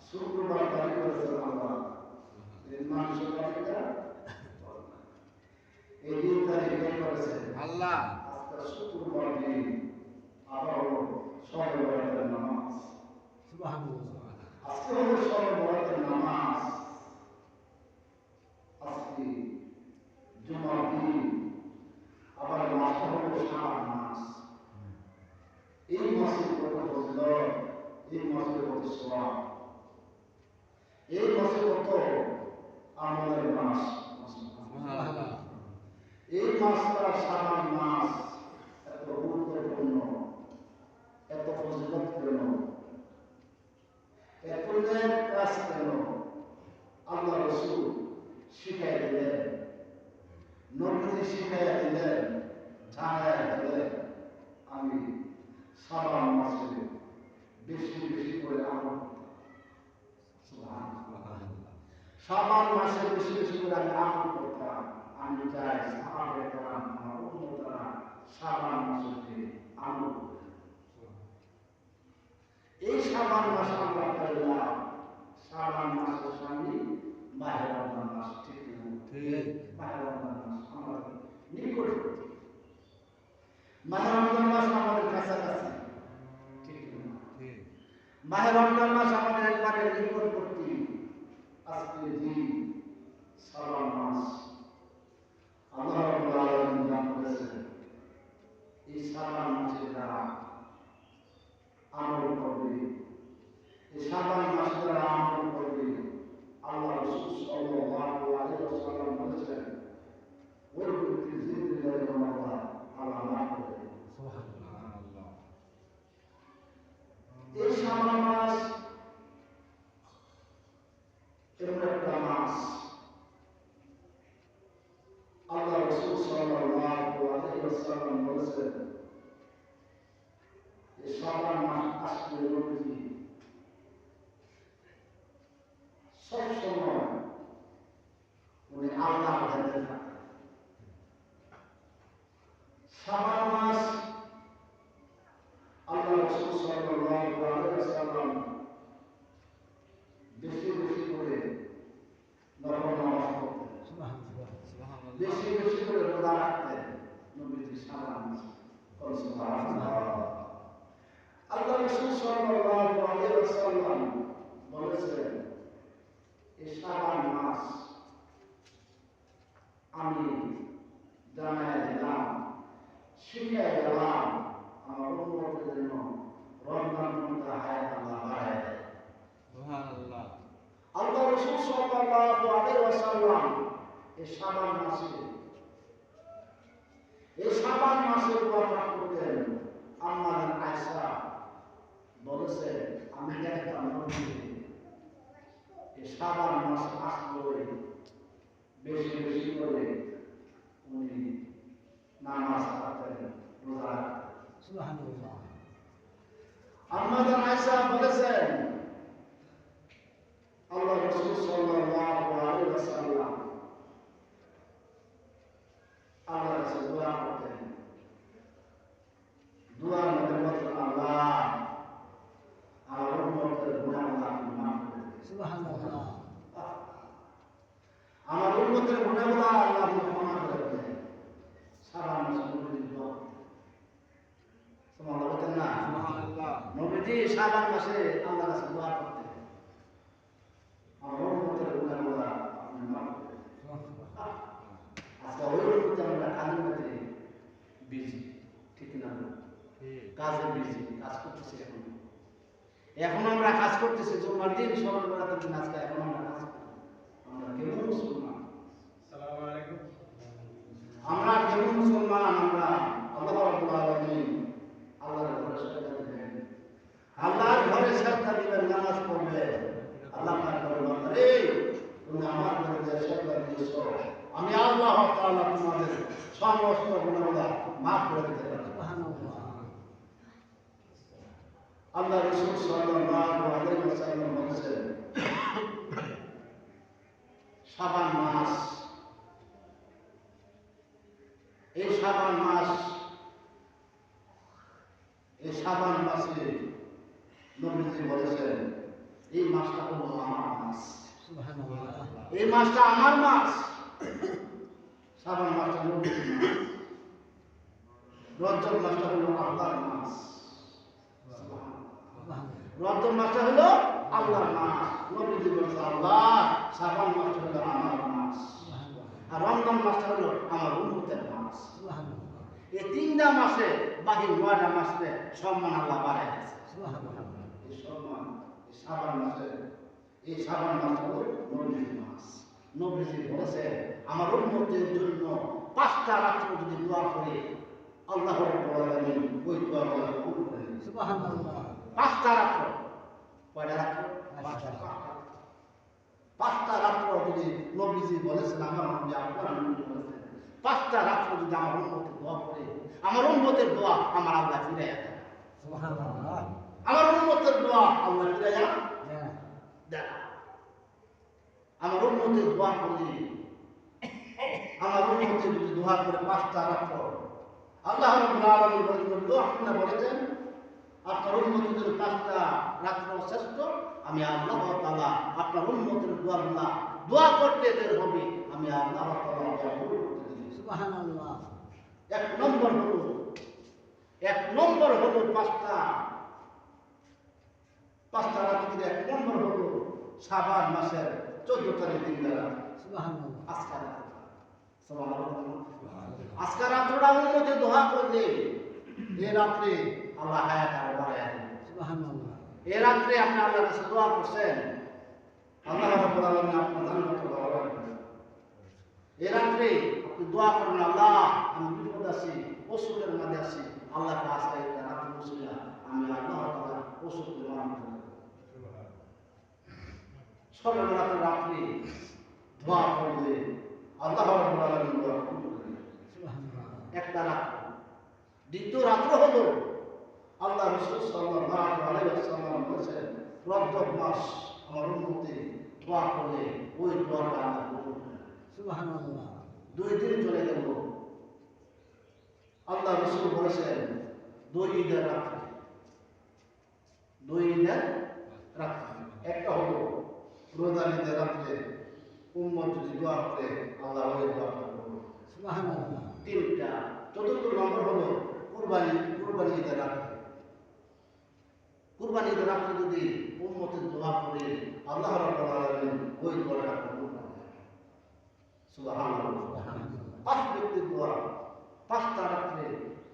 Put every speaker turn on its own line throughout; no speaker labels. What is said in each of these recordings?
শুক্রবার তারিখ করেছেন আল্লাহ এই দিন তারিখে করেছেন আল্লাহ। আজকে শুক্রবার দিন আবার সবে বরাতের নামাজ, আজকে হলো সবে বরাতের নামাজ, আজকে জুমার দিন, আবার মাসটা হলো শাবান মাস। এই মাসের কত ফজিলত, এই মাসের কত সওয়াব, এই মাসে কত আমলের মাস। এই মাসটা শাবান মাস এত গুরুত্বপূর্ণ, এত ফজিলত কেন, এত নেক কাজ কেন আল্লাহ রাসূল শিখাই দিলেন, নবী শিখাই দিলেন, জানাই দিলেন। আমি শাবান মাসে বেশি বেশি করে আমল করতাম। শাবান মাসে বেশি বেশি করে আমি আমল করতাম। আমি চাই সাহাবায়ে কেরাম, আমার উম্মতরা শাবান মাসে আমল করবে। এই শাবান মাস আমরা পেলাম, শাবান মাসের সামনে মাহে রমজান মাস। ঠিক না? মাহে রমজান মাস আমাদের নিকটবর্তী, মাহে রমজান মাস আমাদের কাছাকাছি। ঠিক না? মাহে রমজান মাস আমাদের একবারে নিকটবর্তী। আজকে দিন শাবান মাস আল্লাহ রাব্বুল আলামিন দান করেছেন। এই শাবান মাসে যারা আমল করবে, এই শাবান মাসে যারা আমল করবে, আল্লাহ রাসূল সাল্লাল্লাহু আলাইহি ওয়াসাল্লাম বলেছেন ওই ব্যক্তি জিন্দেগির গুনাহ আল্লাহ মাফ করে দেন। সুবহানাল্লাহ। এই শাবান মাস এমন একটা মাস, আল্লাহ রাসূল সাল্লাল্লাহু আলাইহি ওয়াসাল্লাম বলেছেন এই শাবান মাস আসলে নবী সব সময় উনি আল্লাহর ধ্যানে থাকেন। শাবান মাস আল্লাহ রাসূল সাল্লাল্লাহু আলাইহি ওয়াসাল্লাম বেশি বেশি করে নফল নামাজ পড়তেন, বেশি বেশি করে রোজা রাখতেন নবীজি শাবান মাসে। সুবহানাল্লাহ। আল্লাহ রাসূল সাল্লাল্লাহু আলাইহি ওয়াসাল্লাম বলেছেন এই শাবান মাস আমি জানাই দিলাম, শিখাই দিলাম আমার উম্মতের জন্য রমজান মাসে হায়াত আল্লাহ বাড়ায় দেয়। সুবহানাল্লাহ। আল্লাহ রাসূল সাল্লাল্লাহু আলাইহি ওয়াসাল্লাম এই শাবান মাসে দোয়া পাঠ করতেন। আম্মা আয়েশা বলেছে আমি দেখতাম নবীজি এই শাবান মাস আসলে বেশি বেশি করে উনি নামাজ পড়তেন, রোজা রাখতেন। সুবহানাল্লাহ। আম্মা আয়েশা বলেছেন আল্লাহ রাসূল সাল্লাল্লাহু আলাইহি ওয়াসাল্লাম আল্লাহর কাছে দোয়া করতেন। দোয়ার মধ্যে বলতেন আল্লাহ আমার উম্মতের গুনাহগুলো আপনি মাফ করে দিন। সুবহানাল্লাহ। আমার উম্মতের গুনাহগুলো আল্লাহ আপনি ক্ষমা করে দেন। সারা মাস নবীজি দোয়া করতেন। সুবহানাল্লাহ। সুবহানাল্লাহ। নবীজি শাবান মাসে আল্লাহর কাছে দোয়া করতেন, আমার উম্মতের গুনাহগুলো আপনি মাফ করে দেন। আজকে ওই উম্মতে আমরা কালিমাতে বিজি, ঠিক না? কাজে বিজি, কাজ করতেছি এখন আমরা কাজ করতেছি জুমার দিন সকালবেলাতে দিন, আজকে এখন আমরা কাজ করি। আমরা কেমন মুসলমান? আসসালামু আলাইকুম। আমরা কেমন মুসলমান? আমরা আল্লাহ রাব্বুল আলামিন আল্লাহর ঘরে সাজদা দিবেন, আল্লাহর ঘরে সাজদা দিবেন, নামাজ পড়বেন। আল্লাহ পাক বলেন, আরে তুমি আমার ঘরে যে সাজদা দিয়েছো, আমি আল্লাহ তাআলা তোমাদের সমস্ত গুনাহগুলো মাফ করে দিতে পারি। সুবহানাল্লাহ। আল্লাহ রাসূল সাল্লাল্লাহু আলাইহি ওয়াসাল্লাম বলেছেন, শাবান মাস, এই শাবান মাস, এই শাবান মাসে নবীজি বলেছেন এই মাসটা হলো আমার মাস। সুবহানাল্লাহ। এই মাসটা আমার মাস। শাবান মাসটা নবীজির মাস, রজব মাসটা হলো আল্লাহর মাস। রজব মাসটা হলো আল্লাহর মাস। নবীজি বলেছেন আল্লাহ শাবান মাসটা হলো আমার মাস, আর রমজান মাসটা হলো আমার উম্মতের মাস। এই তিনটা মাসে বাকি ৯টা মাসে সম্মান আল্লাহ বাড়ায় দিয়েছে। এই সম্মান এই শাবান মাস হলো নবীজির মাস। নবীজি বলেছে আমার উম্মতের জন্য 5টা রাত্র যদি দোয়া করে আল্লাহ রাব্বুল আলামিন ওই দোয়াগুলো কবুল করে নেন। সুবহানাল্লাহ। 5টা রাত্র, কয়টা রাত্র? 5টা রাত্র যদি নবীজি বলেছেন, আমার নবী আপনার নবী বলেছেন 5টা রাত্র যদি আমার উম্মতের দোয়া করে, আমার উম্মতের দোয়া আমার আল্লাহ ফিরাইয়া দেন। সুবহানাল্লাহ। আমার উম্মতের দোয়া আল্লাহ ফিরাইয়া দেন। আমার উম্মতের দোয়া করলে, আমার উম্মতের যদি দোয়া করে 5টা রাত্র, আল্লাহ রাব্বুল আলামিন বলেছেন, আপনারা বলেছেন আপনার উম্মতের জন্য 5টা রাত্র শ্রেষ্ঠ, আমি আল্লাহ তাআলা আপনার উম্মতের দোয়া করতে দেরি হবে, আমি আল্লাহ তাআলা কবুল করতে দিই। সুবহানাল্লাহ। এক নম্বর হলো 5টা রাত্রির 1 নম্বর হলো শাবান মাসের 14 তারিখ দিন রাত। সুবহানাল্লাহ। আজকের রাত, সুবহানাল্লাহ, আজকের রাতটা উম্মতে দোয়া করলে এই রাত্রে আল্লাহ হায়াত আরো বাড়ায় দেন। সুবহানাল্লাহ। এই রাত্রে আপনি আল্লাহর কাছে দোয়া করছেন, আল্লাহ রাব্বুল আলামিন আপনার জান্নাত দান করবেন। এই রাত্রে আপনি দোয়া করেন, আল্লাহ আমি বিপদ আছি, অসুখের মধ্যে আছি, আল্লাহর কাছে একটা রাত্রে বসিয়া আমি আল্লাহ তাআলা অসুখকে মাফ করে দেব। সকালবেলাতে রাত্রে দোয়া করলে আল্লাহ রাব্বুল আলামিন দোয়া কবুল করে নেন। সুবহানাল্লাহ। একটা রাত্র। দ্বিতীয় রাত্র হলো আল্লাহ রাসূল সাল্লাল্লাহু আলাইহি ওয়াসাল্লাম বলেছেন, রজব মাস আমার উম্মতে দোয়া করলে ওই দোয়াটা আল্লাহ কবুল করেন। সুবহানাল্লাহ। 2 দিন চলে গেল, আল্লাহ রাসূল বলেছেন 2 ঈদের রাত্রে, 2 ঈদের রাত্রে, একটা হলো রোজার ঈদের রাত্রে উম্মত যদি দোয়া করে আল্লাহ ওই দোয়াটা কবুল করেন। সুবহানাল্লাহ। 3টা। চতুর্থ নম্বর হলো কুরবানি ঈদের রাত্রে। কুরবানি ঈদের রাত্রে যদি উম্মতের দোয়া করে আল্লাহ রাব্বুল আলামিন ওই দোয়াটা কবুল করেন। সুবহানাল্লাহ। 5 ব্যক্তির দোয়া 5টা রাত্রে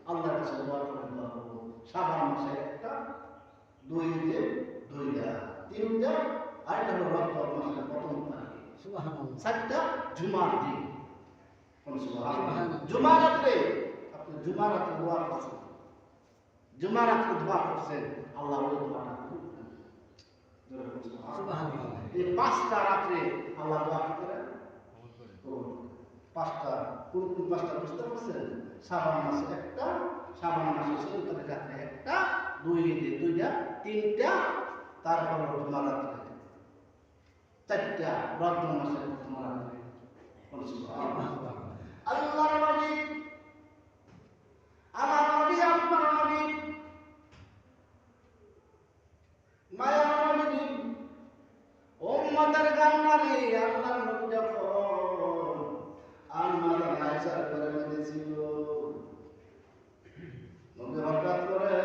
আল্লাহর কাছে দোয়া করেন, দোয়া করব। শাবান মাসে একটা, 2 ঈদে 2টা, 3টা, আর একটা হলো রজব মাসের প্রথম তারিখ। সুবহানাল্লাহ। 4টা জুমার দিন। সুবহানাল্লাহ। জুমার রাত্রে আপনি জুমার রাত্রে দোয়া করছেন, জুমার রাত্রে দোয়া করছেন, আল্লাহ ওই দোয়াটা কবুল করেন। সুবহানাল্লাহ। এই 5টা রাত্রে আল্লাহ দোয়া করেন, কবুল করেন। 5টা, কোন 5টা বুঝতে পারছেন? শাবান মাসে একটা, শাবান মাসে 14 তারিখ রাত্রে একটা, 2 ঈদে 2টা, 3টা, তারপর জুমার রাত্রে 4টা, রজব মাসের প্রথম রাত্রে। সুবহানাল্লাহ। আল্লাহর নবী, আমার নবী, আপনার নবী, মায়া নবী, উম্মতের গান্নারে আল্লাহর নবী যখন আম্মাজান আয়েশার ঘরে মধ্যে ছিল, নবী হঠাৎ করে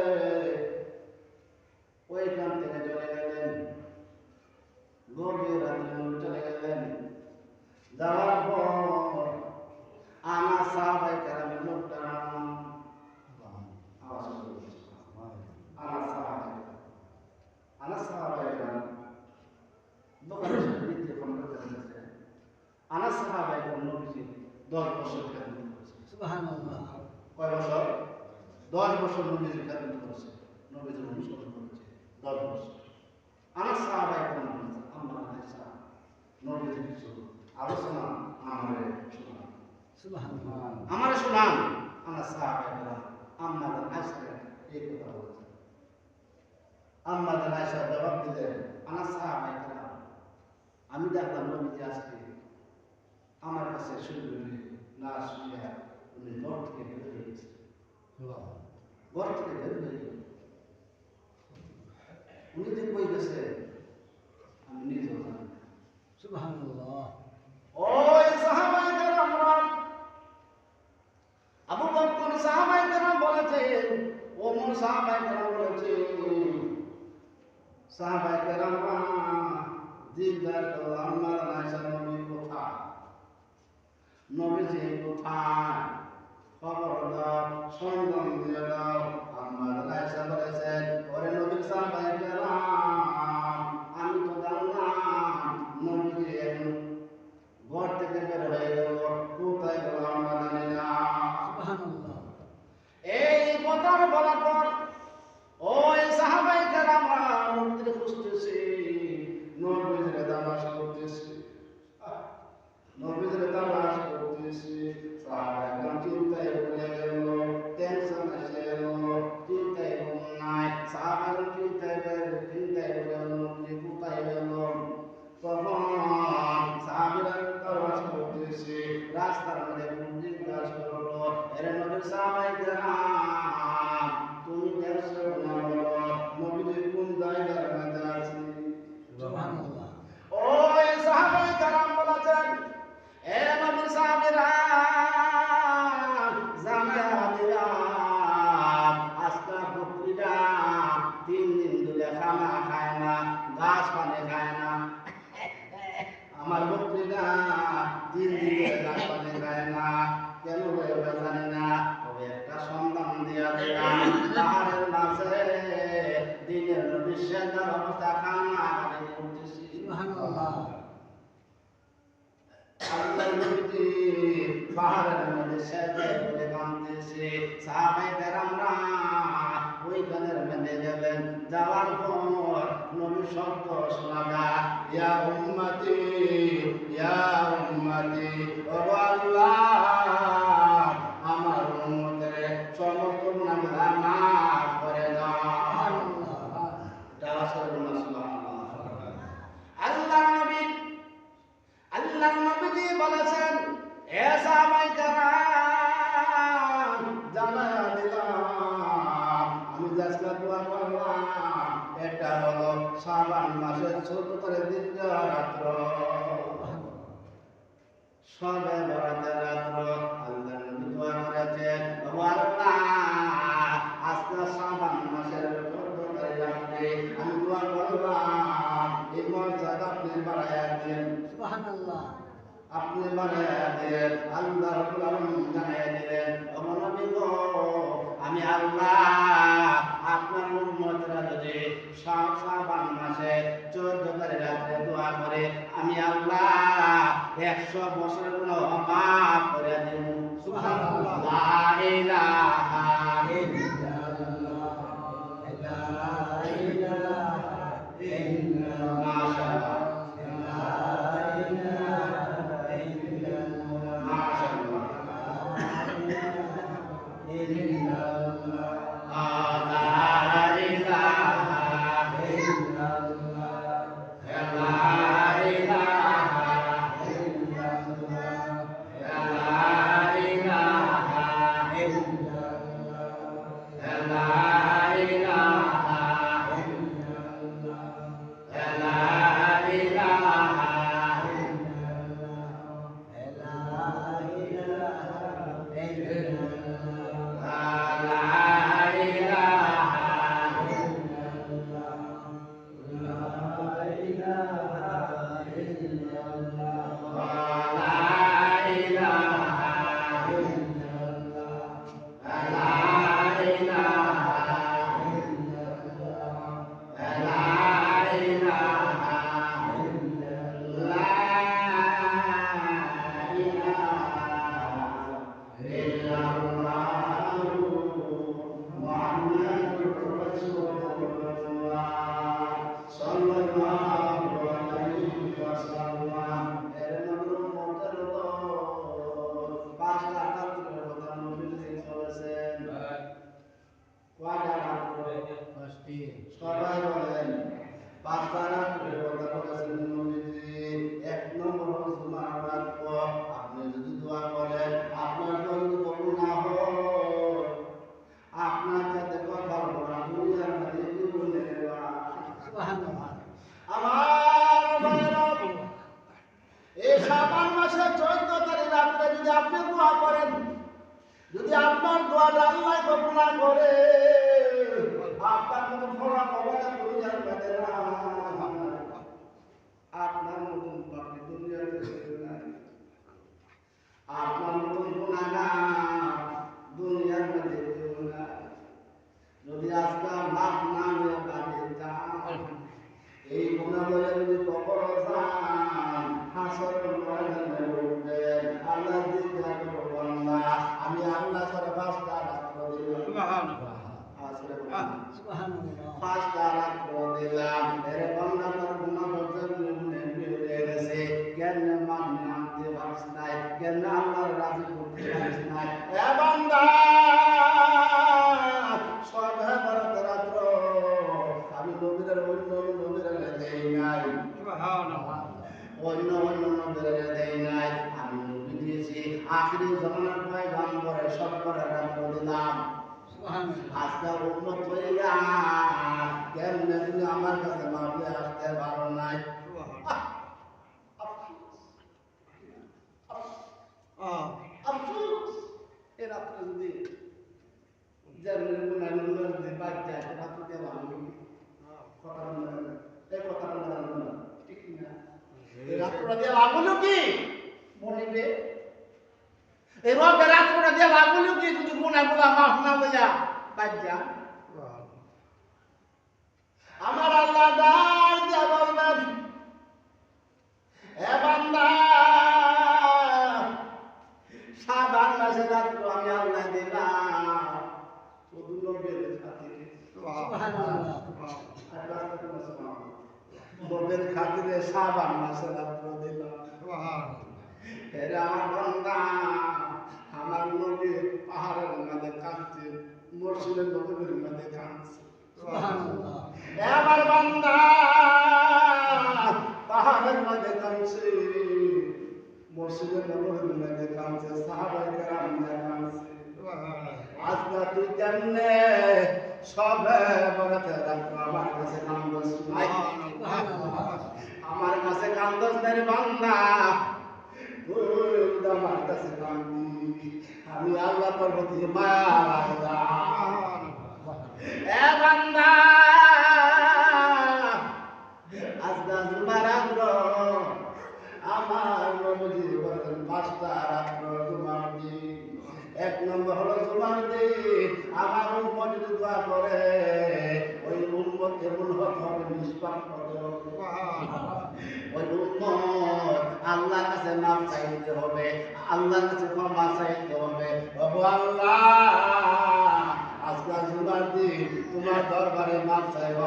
বছর নবীজির খেদমত করেছে, নবীজির অনুসরণ করেছে 10 বছর। আমার সাহাবায়ে কেরাম বলেছে আম্মা আয়েশা নবীজির কিছু আলোচনা আমারে শোনান, সুবহানাল্লাহ, আমারে শোনান। আমার সাহাবায়ে কেরাম আম্মা আয়েশা এই কথা বলেছে। আম্মা আয়েশা জবাব দিলেন, আমার সাহাবায়ে কেরাম আমি দেখলাম নবীজি আজকে আমার কাছে শুয়ে না শুয়ে উনি ঘর থেকে বের হয়ে গেছে, ঘর থেকে বের হয়ে গেছে। উনি যে কই গেছে আমি নিজেও জানি না, সুবহানাল্লাহ। ওই সাহাবায়ে কেরামরা আবু বকর সাহাবায়ে কেরাম বলেছেন, ওমর সাহাবায়ে কেরাম বলেছেন, সাহাবায়ে কেরামরা জিজ্ঞাসা করল আম্মা আয়েশা নবী কোথায়, নবীজি কোথায়, খবর দাও, সন্ধান দিয়ে দাও। আম্মা আয়েশা বলেছেন, ওরে নবীর সাহাবায়ে কেরাম আমি তো জানলাম নবীজি এখন ঘর থেকে বের হয়ে গেল, কোথায় গেল আমরা জানি না, সুবহানাল্লাহ। এই কথার বলার পর ওই সাহাবায়ে কেরামরা নবীকে খুঁজতেছে, নবীজির তালাশ করতেছে, নবীজির তালাশ করতেছে। সাহাবায়ে কেরাম চিন্তায় পড়ে গেল, টেনশন এসে গেল, চিন্তায় ঘুম নাই। সাহাবায়ে কেরাম চিন্তায় পড়ে গেল, নবীজি কোথায় গেল। তখন সাহাবীরা তালাশ করতেছে, রাস্তার মধ্যে জিজ্ঞাসা করলো, এরে নবীর সাহাবায়ে কেরাম তুমি দেখছো না বলো নবীজি কোন জায়গার মধ্যে আছে, সুবহানাল্লাহ। ওই সাহাবায়ে কেরাম বলেছেন, এ নবীর সাহাবীরা জানায়া দিলাম আজকে বকরিটা 3 দিন ধরে খানা খায় না, ঘাস পানি খায় না। আমার বকরিটা 3 দিন ধরে ঘাস পানি খায় না, কেন বলে জানি না। তবে একটা সন্ধান দিয়া দিলাম, পাহাড়ের মাঝে দিনের নবীর সেজদার অবস্থা কান্না করে করতেছি, সুবহানাল্লাহ। আল্লাহর নবী পাহাড়ের মধ্যে সেজদায় পড়ে কাঁদতেছে। সাহাবায়ে কেরামরা ওইখানের মধ্যে গেলেন, যাওয়ার পর নবীর শব্দ শোনা যায়, ইয়া উম্মতি ইয়া উম্মতি, ও আল্লাহ আমার উম্মতের সমস্ত গুনাহ মাফ করে দাও, সুবহানাল্লাহ। দাওয়াত করুন সুবহানাল্লাহ। আল্লাহর নবী বলেছেন, এ সাহাবায়ে কেরাম জানায়া দিলাম আমি আজকে দোয়া করলাম, এটা হলো শাবান মাসের 14 তারিখের রাত্র, শবে বরাতের রাত্র। আল্লাহর নবী দোয়া করেছেন, ও আল্লাহ আজকে শাবান মাসের 14 তারিখ রাত্রে আমি দোয়া করলাম এই মর্যাদা আপনি বাড়ায়া দেন, সুবহানাল্লাহ। আপনি বাড়ায়া দেন, আল্লাহ রাব্বুল আলামিন জানায়া দিলেন, ও নবী গো আমি আল্লাহ আপনার উম্মতরা যদি শাবান মাসে 14 তারিখ রাতে দোয়া করে আমি আল্লাহ 100 বছরের গুনাহ মাফ করে দেব, সুবহানাল্লাহ। লা ইলাহা ইল্লাল্লাহ, লা ইলাহা ইল্লাল্লাহ, লা ইলাহা ইল্লাল্লাহ, মাশাআল্লাহ, লা ইলাহা ইল্লাল্লাহ, সবাই বলেন পাঁচটা রাত্রের কথা বলেছেন নবীজি। এক নম্বর হলো জুমার রাত। আপনি যদি দোয়া করেন আপনার দোয়া যদি কবুল না হয় আপনার সাথে কথা বলবো না দুনিয়ার মধ্যে জীবনে সুবহানাল্লাহ। আমার ভাইরা এই শাবান মাসের 14 তারিখ রাতে যদি আপনি দোয়া করেন, যদি আপনার দোয়াটা আল্লাহ কবুল না করে আপনার মতো ফলা পাবে না দুনিয়ার মধ্যে না। আপনার মতন পাপী দুনিয়াতে কেউ নাই, আপনার মতন গুনাহগার দুনিয়ার মধ্যে কেউ নাই। যদি আজকে মাফ না হয়ে বাড়ি যান, এই গুনাহ বলে যদি কবর যান, হাসরের ময়দানে উঠবেন, আল্লাহ জিজ্ঞাসা করবে বান্দা আমি আল্লাহ করে 5টা রাত্র দিলাম। সুবহানাল্লাহ। সুবহানাল্লাহ। 5টা রাত্র দিলাম, এর বান্দা তোর গুনাহ হয়ে গেছে, কেন মানতে আনতে পারিস নাই, কেন আল্লাহর রাজি করতে পারিস নাই। এ বান্দা সবে বরাত রাত্র আমি নবীদের অন্য নবীদের দেই নাই। সুবহানাল্লাহ। অন্য নবীদের দেই নাই, আমি নবী দিয়েছি আখিরি জামানার পয়গম্বরের সব করে রাত্র দিলাম। সুবহানাল্লাহ। আজকে উম্মত হইয়া কেমনে তুমি আমার কাছে মাপলে আসতে পারো নাই। আফসোস এ রাত্রে যদি যেমন গুনাহগুলো যদি বাদ যায় রাত্রে দিয়ে ভালো কথা বলে এই কথা বলে ঠিক না। এই রাত্রে দিয়ে লাভগুলো কি মনিবে, এই রবে রাত্রে দিয়ে লাভগুলো কি যদি গুনাহগুলো মাফ না হইয়া বাদ যায়। আমার আল্লাহ ডাক দিয়া বলবেন এ বান্দা শাবান মাসের রাত্র আমি আল্লাহ দিলাম শুধু নবীর খাতিরে। সুবহানাল্লাহ। নবীর খাতিরে শাবান মাসের রাত্র দিলাম। সুবহানাল্লাহ। এর আমার বান্দা আমার নবী পাহাড়ের মধ্যে কাঁদছে, মসজিদের নবীর মধ্যে কাঁদছে। সুবহানাল্লাহ। আমার বান্দা পাহাড়ের মধ্যে কাঁদছে, মসজিদের নবীর মধ্যে কাঁদছে, সাহাবায়ে কেরাম কাঁদছে। আজকে তুই কেমনে সবে বরাতে রাত্র আমার কাছে কান্দস নাই, আমার কাছে কান্দস নাই বান্দা, তুই আমার কাছে কান্দি, আমি আল্লাহ তোর প্রতি মায়া রাখলাম। এ বান্দা আজকে জুমার রাত্র আমার নবীজি বলেন 5টা রাত্র জুমার দিন। এক নম্বর হলো জুমার দিন আমার উম্মত যদি দোয়া করে ওই উম্মত এমন হতে হবে নিষ্পাপ হতে হবে, ওই উম্মত আল্লাহর কাছে মাফ চাইতে হবে, আল্লাহর কাছে ক্ষমা চাইতে হবে। ওগো আল্লাহ আজকে জুমার দিন তোমার দরবারে মাফ চাইবা,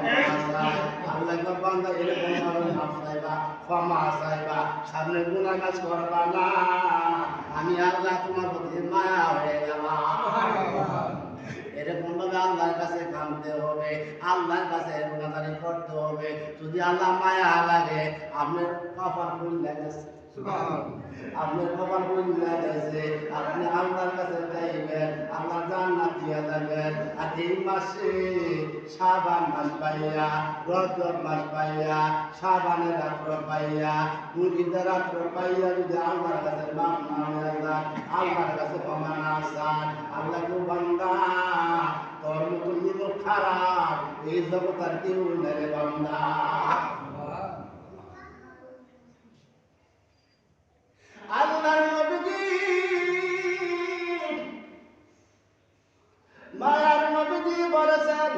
আল্লাহ বান্দা এরকম ভাবে মাফ চাইবা, ক্ষমা চাইবা, সামনে গুনাহ কাজ করবা না, আমি আল্লাহ তোমার প্রতি মায়া হয়ে গেলাম। এরকম ভাবে আল্লাহর কাছে কাঁদতে হবে, আল্লাহর কাছে গুনাহগারি করতে হবে। যদি আল্লাহ মায়া লাগে আপনার কপাল খুলে গেছে, আপনার কপাল খুলে গেছে, আপনি আল্লাহর কাছে যাইবেন, আল্লাহ জান্নাত দিয়ে যাবেন। আর এই মাসে শাবান মাস পাইয়া, রজব মাস পাইয়া, শাবানের রাত্র পাইয়া, ঈদের রাত্র পাইয়া যদি আল্লাহর কাছে মাফ না হয়ে যান, আল্লাহর কাছে ক্ষমা না চান, আল্লাহ তো বান্দা তোর মতো নিমক খারাপ এই জগৎ আর কেউ নেই বান্দা। আল্লাহর নবীজি মায়ার নবীজি বলেছেন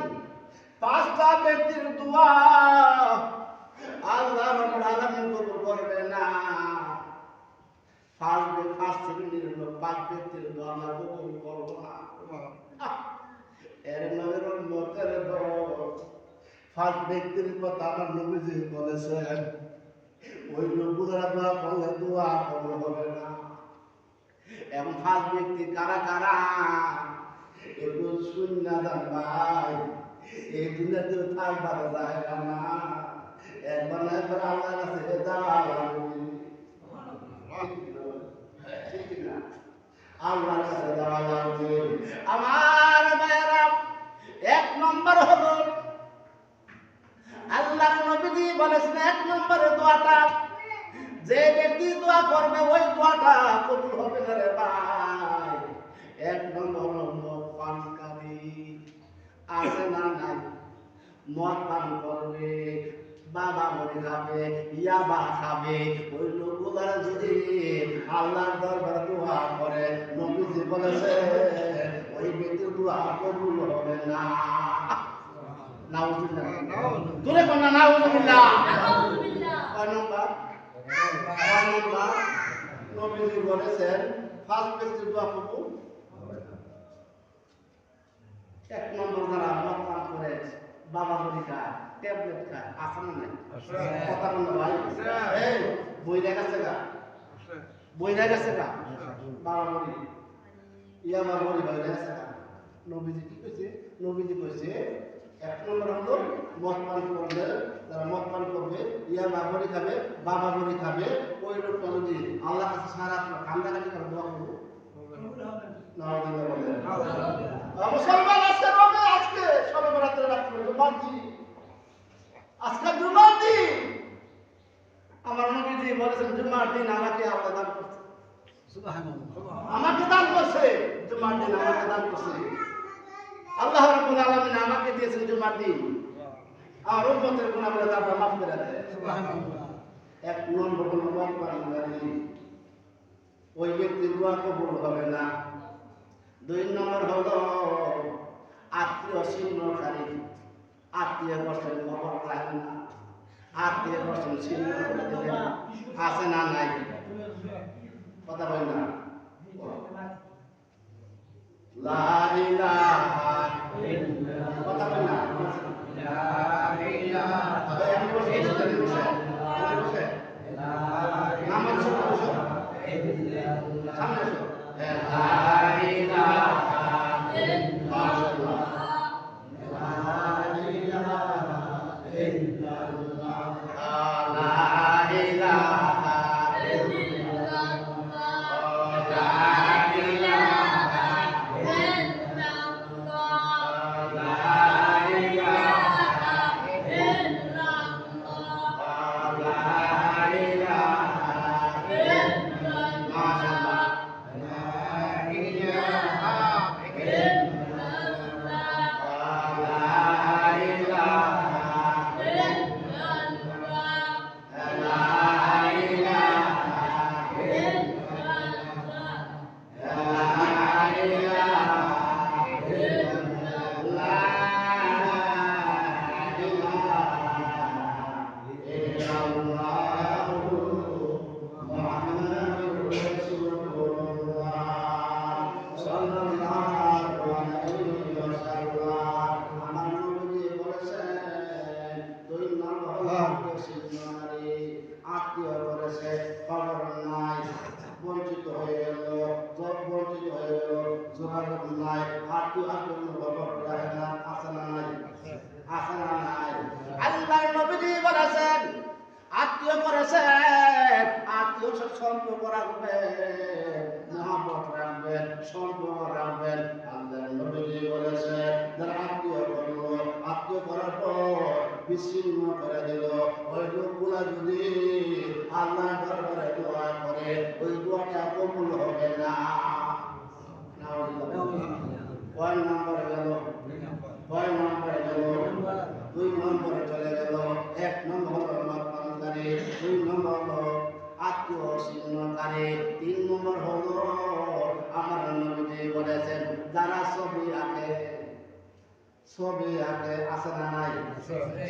5টা ব্যক্তির দোয়া আল্লাহ রাব্বুল আলামিন কবুল করবে না। 5 শ্রেণীর লোক 5 ব্যক্তির দোয়া আল্লাহ কবুল করবে না। এর নবীর উম্মতের দোষ 5 ব্যক্তির কথা আমার নবীজি বলেছেন, ওই লোকগুলোর দোয়া করলে দোয়া কবুল হবে না। এবং 5 ব্যক্তি কারা কারা একটু শূন্য যান ভাই, এই দুনিয়াতে থাকবার জায়গা না, একবার না একবার আল্লাহর কাছে যাওয়া লাগবে। ঠিক না? আল্লাহর কাছে যাওয়া লাগবে। আমার ভাইয়েরা, এক নম্বর হলো আল্লাহর নবীজি বলেছেন, এক নম্বরে দোয়াটা, যে ব্যক্তি দোয়া করবে ওই দোয়াটা কবুল হবে না রে ভাই। এক নম্বর মদ পানকারী আছে না নাই? মদ পান করবে, বাবা মরে খাবে, ইয়াবা খাবে, ওই লোকগুলার যদি আল্লাহর দরবারে দোয়া করে, নবীজি বলেছে ওই ব্যক্তির দোয়া কবুল হবে না। নাউজুবিল্লাহ, দূরে কোন না, নাউজুবিল্লাহ। কয় নম্বর? নবীজি বলেছেন ফার্স্ট ব্যক্তির দোয়া কবুল। এক নম্বর যারা মদ পান করে, বাবা মরে খায়, ট্যাবলেট খায়, আছে না নাই? কথা বল না ভাই। এই বই দেখাচ্ছে গা, বই দেখাচ্ছে গা, বাবা মরি, ইয়াবা মরি, বই দেখাচ্ছে গা। নবীজি কি কইছে? নবীজি কইছে এক নম্বর হলো মদ পান করবে, যারা মদ পান করবে, ইয়াবা মরি খাবে, বাবা মরি খাবে, ওই লোকটা যদি আল্লাহ কাছে সারা কান্দাকাটি করে দোয়া করবো, মুসলমান আজকে রবে, আজকে সবে বরাতের রাত্রে জুমার দিন, আজকে জুমার দিন। আমার নবীজি বলেছেন জুমার দিন আমাকে আল্লাহ দান করছে, আমাকে দান করছে, জুমার দিন আমাকে দান করছে। আল্লাহ রাব্বুল আলামিন আমাকে দিয়েছেন জুমার দিন, আর উম্মতের গুনাহগুলো আল্লাহ মাফ করে দেয়। সুবহানাল্লাহ। এক নম্বর হলো মদ পানকারী, ওই ব্যক্তির দোয়া কবুল হবে না। দুই নম্বর হলো আত্মীয় ছিন্নকারী, আত্মীয় বর্ষের খবর রাখেন না, আত্মীয় বর্ষের ছিন্ন করে দিলেন, আছে না নাই? কথা বলেন না। লা ইলাহা ইল্লাল্লাহ, কথা বলেন না। লা ইলাহা ইল্লাল্লাহ, নামাজ শুরু করো, সামনে আসো। লা ইলাহা ইল্লাল্লাহ, লা ইলাহা ইল্লাল্লাহ, লা ইলাহা ইল্লাল্লাহ, লা ইলাহা ইল্লাল্লাহ, লা ইলাহা ইল্লাল্লাহ, লা আত্মীয় করেছে, খবর নাই, বঞ্চিত হয়ে গেল, বঞ্চিত হয়ে গেল, যোগাযোগ নাই, আত্মীয় আত্মীয় খবর রাখে না, আছে না নাই? আছে না নাই? আল্লাহর নবীজি বলেছেন আত্মীয় করেছেন, আত্মীয় সম্পর্ক রাখবেন, মহব্বত রাখবেন, সম্পর্ক রাখবেন। আল্লাহর নবীজি বলেছেন যারা আত্মীয় করলো, আত্মীয় করার পর বিচ্ছিন্ন করে দিল, ওই লোকগুলা যদি আল্লাহর দরবারে দোয়া করে, ওই দোয়াটা কবুল হবে না। কয় নম্বরে গেল? কয় নম্বরে গেল? দুই নম্বরে চলে গেল। এক নম্বর হলো মদ পানকারী, দুই নম্বর হলো আত্মীয় ছিন্নকারী, তিন নম্বর হলো আমার নবীজি বলেছেন যারা ছবি আঁকে, ছবি আঁকে, আছে না নাই?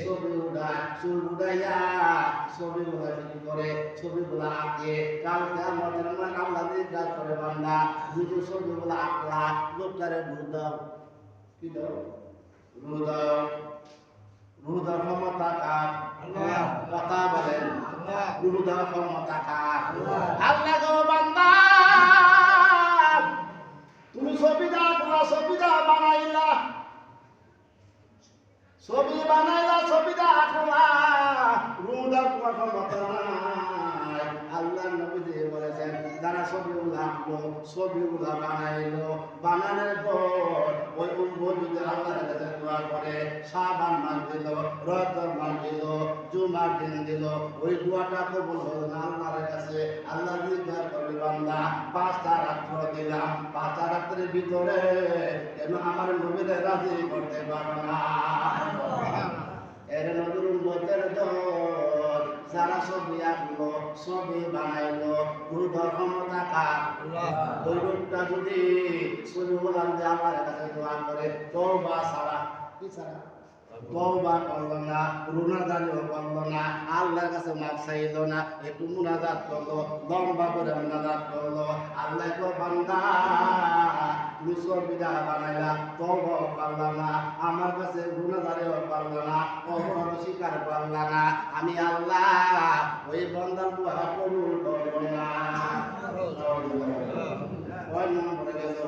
ছবি উড়ায়, চুল উড়াইয়া ছবিগুলা কি করে, ছবিগুলা আঁকে, কালকে আমাদের আল্লাহ জিজ্ঞাসা করে বান্দা যদি ছবিগুলা আঁকলা, লোকটারে ভূত দাও, কি দাও? ভূত দাও। রূহ দেওয়ার ক্ষমতা কার? কথা বলেন। রূহ দেওয়ার ক্ষমতা কার? আল্লাহ গো বান্দা তুমি ছবিটা বানাইলা, ছবি বানাইলা ছবিটা আঁকো না, রুদার তোমার ক্ষমতা নাই। আল্লাহ নবীজি বলেছেন যারা ছবিগুলো আঁকলো, ছবিগুলো বানাইলো, বানানোর পর ওই যদি আল্লাহর কাছে দোয়া করে, শাবান মাস দিল, রজব মাস দিল, জুমার দিন দিল, ওই দোয়াটা কবুল হলো না আল্লাহর কাছে। আল্লাহ জিজ্ঞাসা করবে বান্দা 5টা রাত্র দিলাম, 5টা রাত্রের ভিতরে কেন আমার নবীরে রাজি করতে পারো না? এর নবীর উম্মতের দল যারা ছবি আঁকলো, ছবি বানাইলো, রুদার ক্ষমতা কার? ওই রূপটা যদি ছবি বলার যে আল্লাহর কাছে দোয়া করে, তওবা ছাড়া কি ছাড়া? তওবা করলো না, রুনাদারিও করলো না, আল্লাহর কাছে মাফ চাইলো না, একটু মুনাজাত করলো, লম্বা করে মুনাজাত করলো, আল্লাহ কো বান্দা তুমি ছবিটা বানাইলা, তওবা করলা না, আমার কাছে রুনাদারিও করলো না, অপরাধ স্বীকার করলা না, আমি আল্লাহ ওই বান্দার দোয়া কবুল করব না। কয় নম্বরে গেল?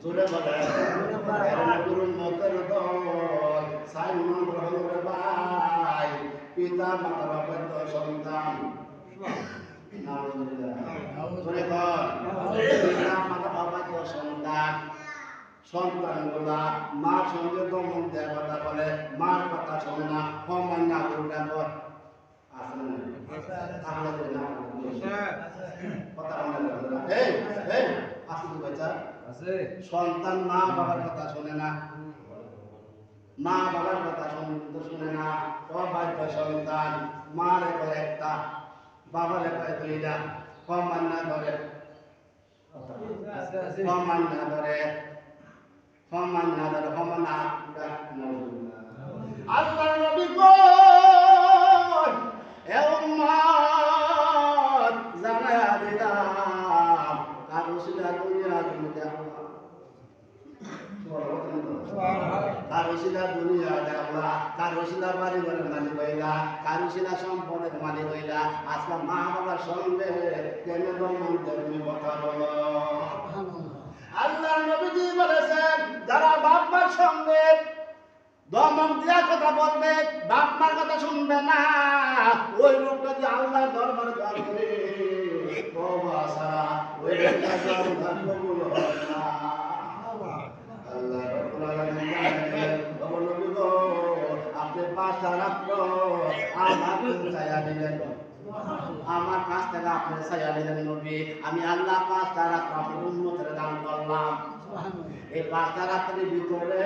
জোরে বলে নবীর মতের দল 4 নম্বর হলো রে ভাই পিতা মাতার অবৈধ সন্তান। জোরে কর পিতা মাতার অবৈধ সন্তান। সন্তানগুলা মার সঙ্গে দমন দেওয়ার কথা বলে, মার কথা শোনে না, অমান্য উল্টা কর। আসলে না কথা আছে। সন্তান মা বাবার কথা শোনে না, মা বাবার কথা শুনে না, অবাধ্য সন্তান। মার একটা, বাবার দুইটা, অমান্য করে, অমান্য করে, অমান্য করে, অমান্য। আল্লাহ নবী কই এ উম্মত জানায়া দিলাম কারো সিলা দুনিয়া দুনিয়া কারুশিলা দুনিয়া দেখলা, কারুশিলা বাড়ি ঘরের মালিক হইলা, কারুশিলা সম্পদের মালিক হইলা, আজকে মা বাবার সঙ্গে কেন দমন তুমি কথা বলো? আল্লাহ নবীজি বলেছেন যারা বাপ মার সঙ্গে দমন দিয়া কথা বলবে, বাপ মার কথা শুনবে না, ওই লোকটা যে আল্লাহর দরবারে দোয়া করে তওবা ছাড়া ওই লোকটা দরবার কবুল হবে না। আপনি 5টা রাত্র আমার ছায়া দিলেন, আমার 5 টাকা আপনি ছায়া দিলেন নবী, আমি আল্লাহ 5টা রাত্র আপনার উম্মতের দান করলাম। এই 5টা রাত্রের ভিতরে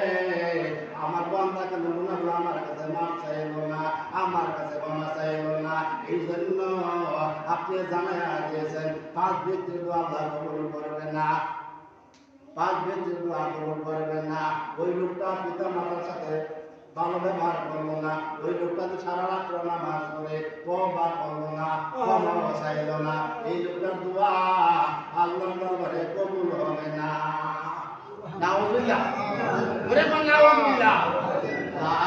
আমার বান্দাকে গুনাহগুলো আমার কাছে মাফ চাইলো না, আমার কাছে ক্ষমা চাইলো না। এই জন্য আপনি জানাইয়া দিয়েছেন 5 ব্যক্তির দোয়া আল্লাহ কবুল করবে না, 5 ব্যক্তির দোয়া কবুল করবে না। ওই লোকটা পিতা মাতার সাথে ভালো ব্যবহার করলো না, ওই লোকটা যে সারা রাত্র নামাজ পড়ে তওবা করলো না, ক্ষমা চাইলো না, এই লোকটার দোয়া আল্লাহর দরবারে কবুল হবে না। নাউজুবিল্লাহ, ওরে মান নাউজুবিল্লাহ। লা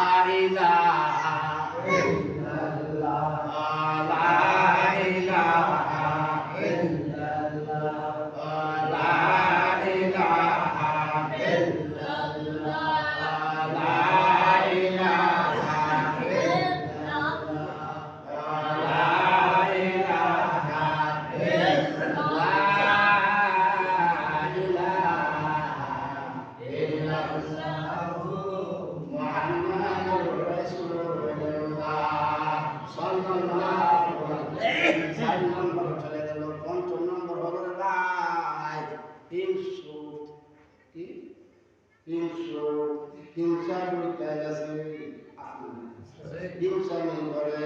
ইলাহা ইল্লাল্লাহ, লা ইলাহা ইল্লাল্লাহ, লা ইলাহা ইল্লাল্লাহ, লা ইলাহা ইল্লাল্লাহ, লা ইলাহা ইল্লাল্লাহ, মুহাম্মাদুর রাসূলুল্লাহ সাল্লাল্লাহু আলাইহি ওয়াসাল্লাম। চলে গেল 5 নম্বর হলো ভাই হিংসা। কি হিংসা? হিংসা বইটা গেছে হিংসা নেই করে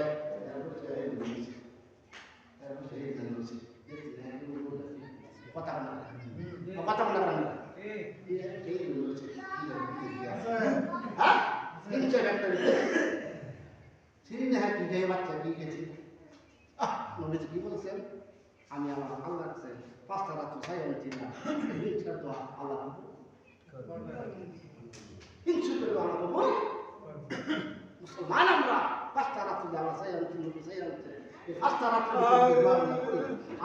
কথা কথা বলা হ্যাঁ হিংসা একটা সিরিনে হ্যাঁ কি যে বাচ্চা কি গেছে নবীজি কি বলেছেন? আমি আমার আল্লাহর কাছে 5টা রাত্র ছায়া নিয়েছিলাম, হিংসার দোয়া আল্লাহ হিংসা করে আল্লাহ কবুল। মুসলমান আমরা 5টা রাত্র আল্লাহ ছায়া নিয়েছি, ছায়া নিয়েছে এই 5টা রাত্র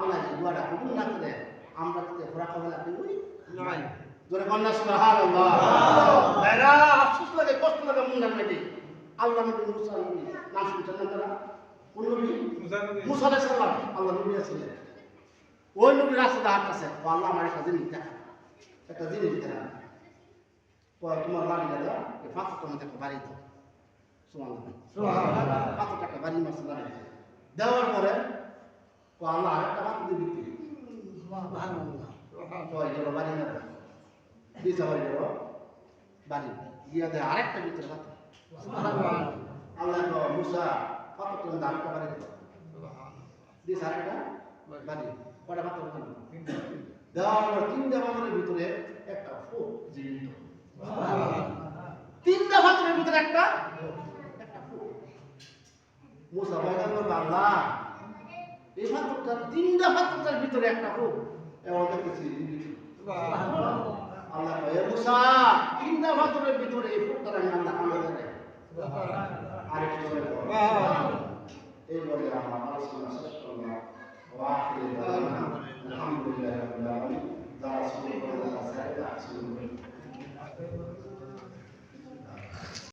আল্লাহ যে দোয়াটা কবুল না করে আমরা যদি ঘোরা কবে লাগবে ওই নাই জোরে কন্যা সুবহানাল্লাহ। ভাইরা আফসোস লাগে, কষ্ট লাগে মুন্ডার মেয়েটি। আল্লাহ নবী মুসা নবী নাম শুনছেন না তারা? কোন নবী? মুসা আলাইহিস সালাম। আল্লাহ নবী আছিলেন। ওই নবী রাস্তাতে হাঁটতেছে, ও আল্লাহ আমার একটা জিনিস দেখা, একটা জিনিস দেখা। তোমার বাড়ি দাদা এই 500 টাকা একটা বাড়ি দাও। সুবহানাল্লাহ। 500 টাকা বাড়ি মাসে বাড়ি দেওয়ার পরে ও আল্লাহ আরেকটা বাড়ি দিয়ে দিতে। সুবহানাল্লাহ। ওই গেল বাড়ি না, দিশা বাড়ি গেল বাড়ি গিয়া দেয় আরেকটা ভিতরে বাড়ি। সুবহানাল্লাহ। আল্লাহ মুসা 500 টাকা আরেকটা বাড়ি দিল, দিশা আরেকটা বাড়ি। কটা পাত্র দেওয়ার পর 3টা পাত্রের ভিতরে একটা ফুল জীবিত। তিনটা পাত্রের ভিতরে একটা ফুল। মুসা বলেন আল্লাহ এই পাত্রটা 3টা পাত্রের ভিতরে একটা ফুল এমন দেখতেছি জীবিত। আল্লাহ কয় মুসা 3টা পাত্রের ভিতরে এই ফুলটা আমি আল্লাহ আমাদের